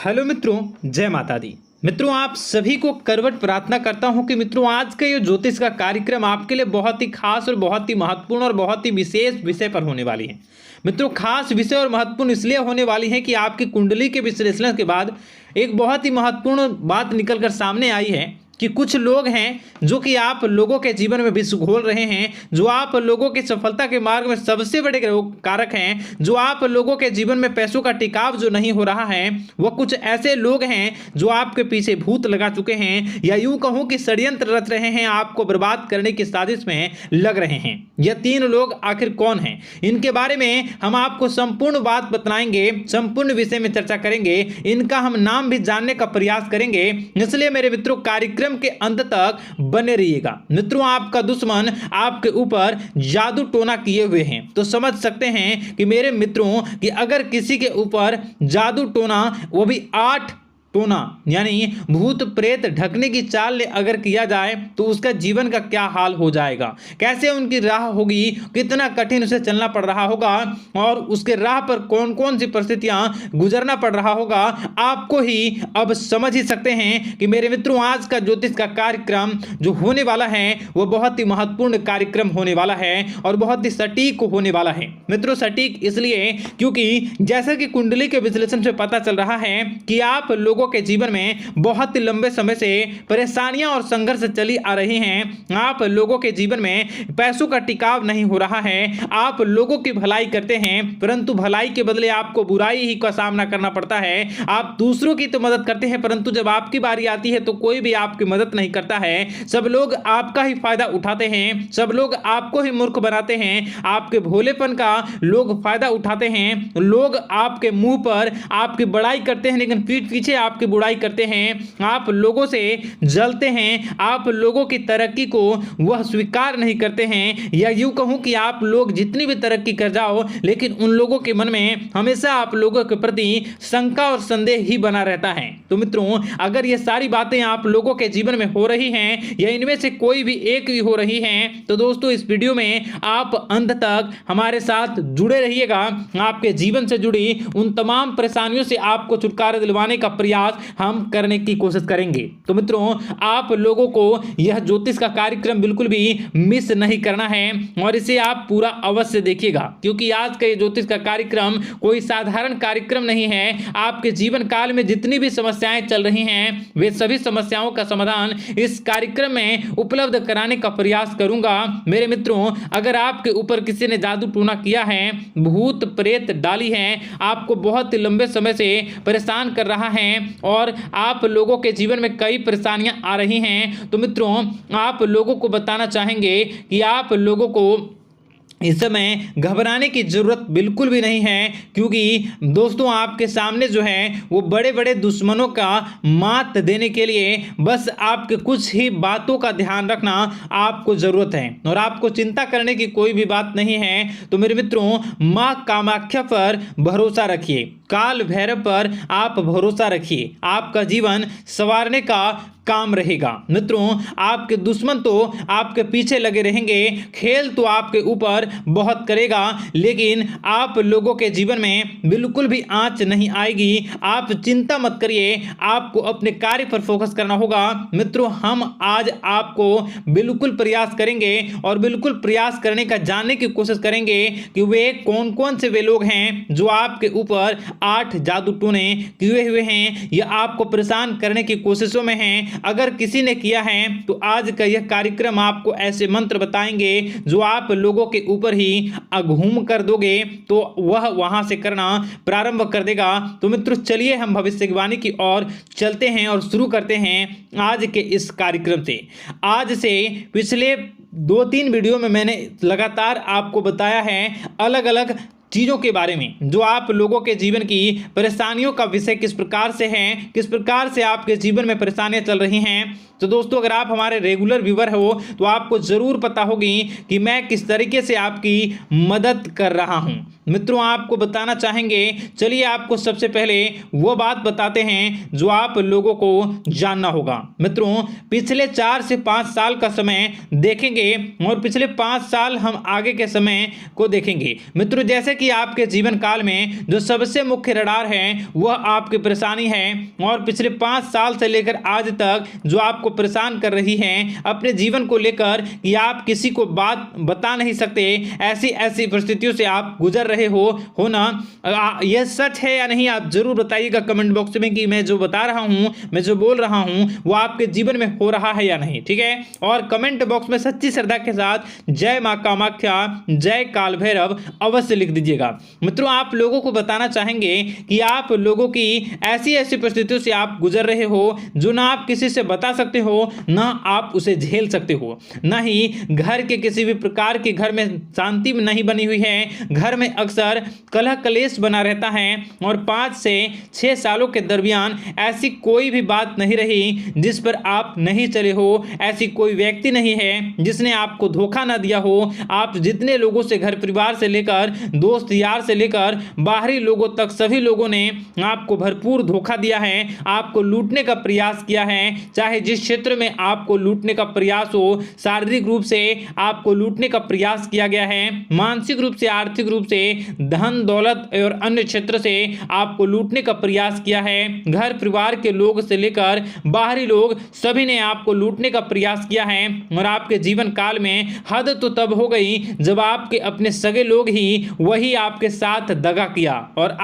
Hello मित्रों, जय माता दी। मित्रों, आप सभी को करवट प्रार्थना करता हूं कि मित्रों आज का ये ज्योतिष का कार्यक्रम आपके लिए बहुत ही खास और बहुत ही महत्वपूर्ण और बहुत ही विशेष विषय पर होने वाली है। मित्रों, खास विषय और महत्वपूर्ण इसलिए होने वाली है कि आपकी कुंडली के विश्लेषण के बाद एक बहुत ही महत्वपूर्ण बात निकलकर सामने आई है कि कुछ लोग हैं जो कि आप लोगों के जीवन में विष घोल रहे हैं, जो आप लोगों की सफलता के मार्ग में सबसे बड़े कारक हैं, जो आप लोगों के जीवन में पैसों का टिकाव जो नहीं हो रहा है, वह कुछ ऐसे लोग हैं जो आपके पीछे भूत लगा चुके हैं या यूं कहूं कि षड्यंत्र रच रहे हैं, आपको बर्बाद करने की साजिश में लग रहे हैं। यह तीन लोग आखिर कौन हैं, इनके बारे में हम आपको संपूर्ण बात बताएंगे, संपूर्ण विषय में चर्चा करेंगे, इनका हम नाम भी जानने का प्रयास करेंगे। इसलिए मेरे मित्रों, कार्यक्रम के अंत तक बने रहिएगा। मित्रों, आपका दुश्मन आपके ऊपर जादू टोना किए हुए हैं, तो समझ सकते हैं कि मेरे मित्रों कि अगर किसी के ऊपर जादू टोना, वो भी 8 टोना यानी भूत प्रेत ढकने की चाल अगर किया जाए तो उसका जीवन का क्या हाल हो जाएगा, कैसे उनकी राह होगी, कितना कठिन उसे चलना पड़ रहा होगा और उसके राह पर कौन कौन सी परिस्थितियां गुजरना पड़ रहा होगा, आपको ही अब समझ ही सकते हैं कि मेरे मित्रों आज का ज्योतिष का कार्यक्रम जो होने वाला है वह बहुत ही महत्वपूर्ण कार्यक्रम होने वाला है और बहुत ही सटीक होने वाला है। मित्रों, सटीक इसलिए क्योंकि जैसा कि कुंडली के विश्लेषण से पता चल रहा है कि आप लोगों के जीवन में बहुत ही लंबे समय से परेशानियां और संघर्ष चली आ रही हैं। आप लोगों के जीवन में पैसों का टिकाव नहीं हो रहा है। आप लोगों की भलाई करते हैं परंतु भलाई के बदले आपको बुराई ही का सामना करना पड़ता है। आप दूसरों की तो मदद करते हैं परंतु जब आपकी बारी आती है तो कोई भी आपकी मदद नहीं करता है। सब लोग आपका ही फायदा उठाते हैं, सब लोग आपको ही मूर्ख बनाते हैं, आपके भोलेपन का लोग फायदा उठाते हैं। लोग आपके मुंह पर आपकी बड़ाई करते हैं लेकिन पीठ पीछे आपकी बुराई करते हैं। आप लोगों से जलते हैं, आप लोगों की तरक्की को वह स्वीकार नहीं करते हैं, या यूं कहूं कि आप लोग जितनी भी तरक्की कर जाओ लेकिन उन लोगों के मन में हमेशा आप लोगों के प्रति शंका और संदेह ही बना रहता है। तो मित्रों, अगर ये सारी बातें आप लोगों के जीवन में हो रही हैं या इनमें से कोई भी एक भी हो रही हैं तो दोस्तों इस वीडियो में आप अंत तक हमारे साथ जुड़े रहिएगा। आपके जीवन से जुड़ी उन तमाम परेशानियों से आपको छुटकारा दिलवाने का प्रयास हम करने की कोशिश करेंगे। तो मित्रों, आप लोगों को यह ज्योतिष का कार्यक्रम बिल्कुल भी मिस नहीं करना है और इसे आप पूरा अवश्य देखिएगा क्योंकि आज का ये ज्योतिष का कार्यक्रम कोई साधारण कार्यक्रम नहीं है। आपके जीवन काल में जितनी भी समस्याएं चल रही हैं वे सभी समस्याओं का समाधान इस कार्यक्रम में उपलब्ध कराने का प्रयास करूंगा। मेरे मित्रों, अगर आपके ऊपर किसी ने जादू टोना किया है, भूत प्रेत डाली है, आपको बहुत ही लंबे समय से परेशान कर रहा है और आप लोगों के जीवन में कई परेशानियां आ रही हैं, तो मित्रों आप लोगों को बताना चाहेंगे कि आप लोगों को इस समय घबराने की जरूरत बिल्कुल भी नहीं है क्योंकि दोस्तों आपके सामने जो है वो बड़े बड़े दुश्मनों का मात देने के लिए बस आपके कुछ ही बातों का ध्यान रखना आपको जरूरत है और आपको चिंता करने की कोई भी बात नहीं है। तो मेरे मित्रों, मां कामाख्या पर भरोसा रखिए, काल भैरव पर आप भरोसा रखिए, आपका जीवन संवारने का काम रहेगा। मित्रों, आपके दुश्मन तो आपके पीछे लगे रहेंगे, खेल तो आपके ऊपर बहुत करेगा लेकिन आप लोगों के जीवन में बिल्कुल भी आंच नहीं आएगी। आप चिंता मत करिए, आपको अपने कार्य पर फोकस करना होगा। मित्रों, हम आज आपको बिल्कुल प्रयास करेंगे और बिल्कुल प्रयास करने का जानने की कोशिश करेंगे कि वे कौन कौन से वे लोग हैं जो आपके ऊपर 8 जादू टोने किए हुए हैं या आपको परेशान करने की कोशिशों में हैं। अगर किसी ने किया है तो आज का यह कार्यक्रम आपको ऐसे मंत्र बताएंगे जो आप लोगों के ऊपर ही अघूम कर दोगे तो वह वहां से करना प्रारंभ कर देगा। तो मित्रों, चलिए हम भविष्यवाणी की ओर चलते हैं और शुरू करते हैं आज के इस कार्यक्रम से। आज से पिछले 2-3 वीडियो में मैंने लगातार आपको बताया है अलग अलग चीज़ों के बारे में जो आप लोगों के जीवन की परेशानियों का विषय किस प्रकार से है, किस प्रकार से आपके जीवन में परेशानियां चल रही हैं। तो दोस्तों, अगर आप हमारे रेगुलर व्यूवर हो तो आपको ज़रूर पता होगी कि मैं किस तरीके से आपकी मदद कर रहा हूं। मित्रों, आपको बताना चाहेंगे, चलिए आपको सबसे पहले वो बात बताते हैं जो आप लोगों को जानना होगा। मित्रों, पिछले 4 से 5 साल का समय देखेंगे और पिछले 5 साल हम आगे के समय को देखेंगे। मित्रों, जैसे कि आपके जीवन काल में जो सबसे मुख्य रडार है वह आपकी परेशानी है, और पिछले 5 साल से लेकर आज तक जो आपको परेशान कर रही है अपने जीवन को लेकर कि आप किसी को बात बता नहीं सकते, ऐसी ऐसी परिस्थितियों से आप गुजर रहे हो ना। यह सच है या नहीं आप जरूर बताइएगा कमेंट बॉक्स में कि मैं जो बता रहा हूं, मैं जो बोल रहा हूं वो आपके जीवन में हो रहा है या नहीं, ठीक है। और कमेंट बॉक्स में सच्ची श्रद्धा के साथ जय मां कामाख्या, जय काल भैरव अवश्य लिख दीजिएगा। मित्रों, आप लोगों को बताना चाहेंगे कि आप लोगों की ऐसी ऐसी परिस्थितियों से आप गुजर रहे हो जो ना आप किसी से बता सकते हो, ना आप उसे झेल सकते हो, ना ही घर के किसी भी प्रकार के घर में शांति नहीं बनी हुई है। घर में अक्सर कलह कलेश बना रहता है, और 5 से 6 सालों के दरमियान ऐसी कोई भी बात नहीं रही जिस पर आप नहीं चले हो, ऐसी कोई व्यक्ति नहीं है जिसने आपको धोखा ना दिया हो। आप जितने लोगों से, घर परिवार से लेकर दोस्त यार से लेकर बाहरी लोगों तक, सभी लोगों ने आपको भरपूर धोखा दिया है, आपको लूटने का प्रयास किया है। चाहे जिस क्षेत्र में आपको लूटने का प्रयास हो, शारीरिक रूप से आपको लूटने का प्रयास किया गया है, मानसिक रूप से, आर्थिक रूप से, धन दौलत और अन्य क्षेत्र से आपको लूटने का प्रयास किया है। घर परिवार के लोग से लेकर बाहरी लोग सभी ने आपको लूटने का प्रयास किया है, और आपके जीवन काल में हद तो तब हो गई जब आपके अपने सगे लोग ही वही आपके साथ दगा किया, और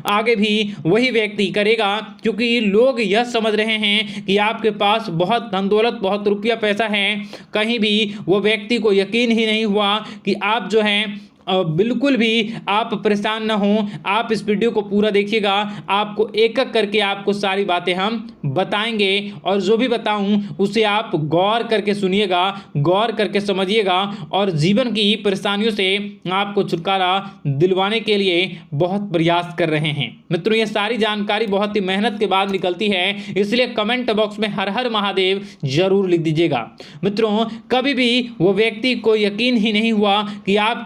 आगे भी वही व्यक्ति करेगा, क्योंकि लोग यह समझ रहे हैं कि आपके पास बहुत धन दौलत, बहुत रुपया पैसा है। कहीं भी वो व्यक्ति को यकीन ही नहीं हुआ कि आप जो है बिल्कुल भी आप परेशान ना हो। आप इस वीडियो को पूरा देखिएगा, आपको एक एक करके आपको सारी बातें हम बताएंगे, और जो भी बताऊं उसे आप गौर करके सुनिएगा, गौर करके समझिएगा, और जीवन की परेशानियों से आपको छुटकारा दिलवाने के लिए बहुत प्रयास कर रहे हैं। मित्रों, ये सारी जानकारी बहुत ही मेहनत के बाद निकलती है, इसलिए कमेंट बॉक्स में हर हर महादेव जरूर लिख दीजिएगा। मित्रों, कभी भी वो व्यक्ति को यकीन ही नहीं हुआ कि आप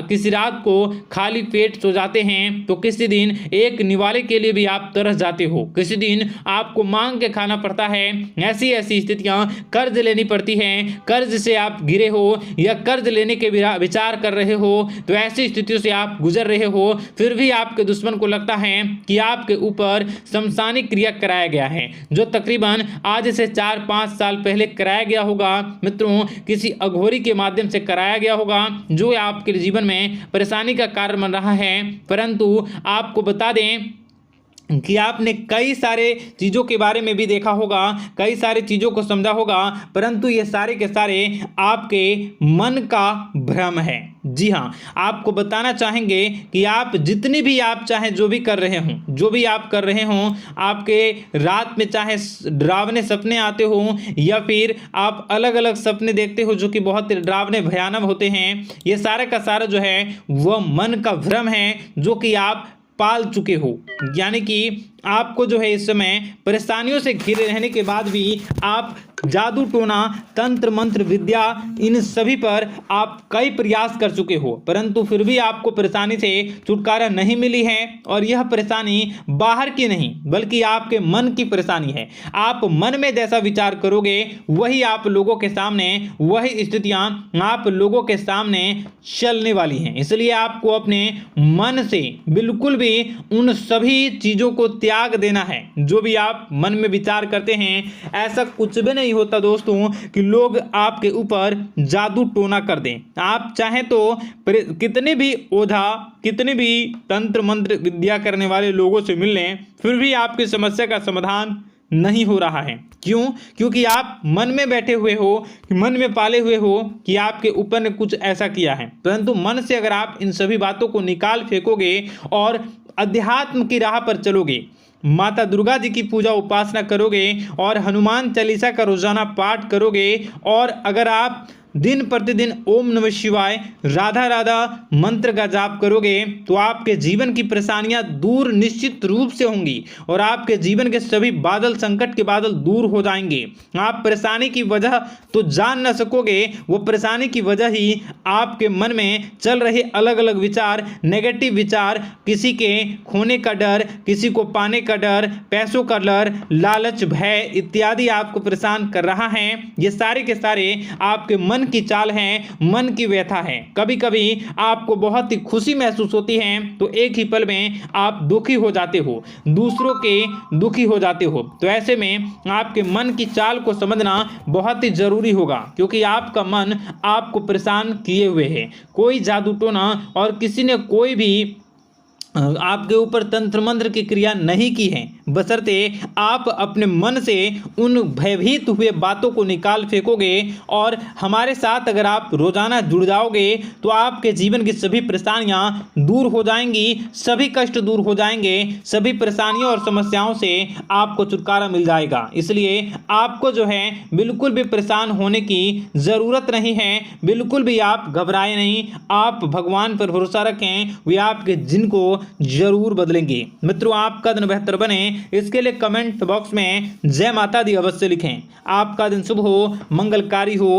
किसी रात को खाली पेट सो जाते हैं, तो किसी दिन एक निवाले के लिए भी आप तरस जाते हो, किसी दिन आपको मांग के खाना पड़ता है। ऐसी ऐसी स्थितियां, कर्ज लेनी पड़ती हैं, कर्ज से आप घिरे हो या कर्ज लेने के विचार कर रहे हो, तो ऐसी स्थितियों से आप गुजर रहे हो। फिर भी आपके दुश्मन को लगता है कि आपके ऊपर शमशानी क्रिया कराया गया है, जो तकरीबन आज से 4-5 साल पहले कराया गया होगा। मित्रों, किसी अघोरी के माध्यम से कराया गया होगा, जो आपके जीवन में परेशानी का कारण बन रहा है। परंतु आपको बता दें कि आपने कई सारे चीज़ों के बारे में भी देखा होगा, कई सारी चीज़ों को समझा होगा, परंतु ये सारे के सारे आपके मन का भ्रम है। जी हाँ, आपको बताना चाहेंगे कि आप जितनी भी आप चाहे जो भी कर रहे हों, जो भी आप कर रहे हों, आपके रात में चाहे डरावने सपने आते हों या फिर आप अलग अलग सपने देखते हो जो कि बहुत डरावने भयानक होते हैं, ये सारे का सारा जो है वह मन का भ्रम है जो कि आप पाल चुके हो। यानी कि आपको जो है इस समय परेशानियों से घिरे रहने के बाद भी आप जादू टोना, तंत्र मंत्र विद्या, इन सभी पर आप कई प्रयास कर चुके हो, परंतु फिर भी आपको परेशानी से छुटकारा नहीं मिली है। और यह परेशानी बाहर की नहीं बल्कि आपके मन की परेशानी है। आप मन में जैसा विचार करोगे वही आप लोगों के सामने, वही स्थितियां आप लोगों के सामने चलने वाली हैं। इसलिए आपको अपने मन से बिल्कुल भी उन सभी चीज़ों को त्याग देना है जो भी आप मन में विचार करते हैं। ऐसा कुछ भी नहीं होता दोस्तों कि लोग आपके ऊपर जादू टोना कर दें। आप चाहें तो कितने भी ओझा, कितने भी तंत्र मंत्र विद्या करने वाले लोगों से मिल लें, फिर भी आपकी समस्या का समाधान नहीं हो रहा है। क्यों? क्योंकि आप मन में बैठे हुए हो, मन में पाले हुए हो कि आपके ऊपर ने कुछ ऐसा किया है। परंतु मन से अगर आप इन सभी बातों को निकाल फेंकोगे और अध्यात्म की राह पर चलोगे, माता दुर्गा जी की पूजा उपासना करोगे और हनुमान चालीसा का रोजाना पाठ करोगे, और अगर आप दिन प्रतिदिन ओम नमः शिवाय, राधा राधा मंत्र का जाप करोगे, तो आपके जीवन की परेशानियां दूर निश्चित रूप से होंगी और आपके जीवन के सभी बादल, संकट के बादल दूर हो जाएंगे। आप परेशानी की वजह तो जान न सकोगे, वो परेशानी की वजह ही आपके मन में चल रहे अलग अलग विचार, नेगेटिव विचार, किसी के खोने का डर, किसी को पाने का डर, पैसों का डर, लालच, भय इत्यादि आपको परेशान कर रहा है। ये सारे के सारे आपके मन मन की चाल है, मन की व्यथा है। कभी कभी आपको बहुत ही खुशी महसूस होती है तो एक ही पल में आप दुखी हो जाते हो, दूसरों के दुखी हो जाते हो। तो ऐसे में आपके मन की चाल को समझना बहुत ही जरूरी होगा, क्योंकि आपका मन आपको परेशान किए हुए है। कोई जादू टोना और किसी ने कोई भी आपके ऊपर तंत्र मंत्र की क्रिया नहीं की है, बशर्ते आप अपने मन से उन भयभीत हुए बातों को निकाल फेंकोगे। और हमारे साथ अगर आप रोजाना जुड़ जाओगे तो आपके जीवन की सभी परेशानियां दूर हो जाएंगी, सभी कष्ट दूर हो जाएंगे, सभी परेशानियों और समस्याओं से आपको छुटकारा मिल जाएगा। इसलिए आपको जो है बिल्कुल भी परेशान होने की ज़रूरत नहीं है, बिल्कुल भी आप घबराए नहीं। आप भगवान पर भरोसा रखें, वे आपके जिनको जरूर बदलेंगे। मित्रों, आपका दिन बेहतर बने इसके लिए कमेंट बॉक्स में जय माता दी अवश्य लिखें। आपका दिन शुभ हो, मंगलकारी हो।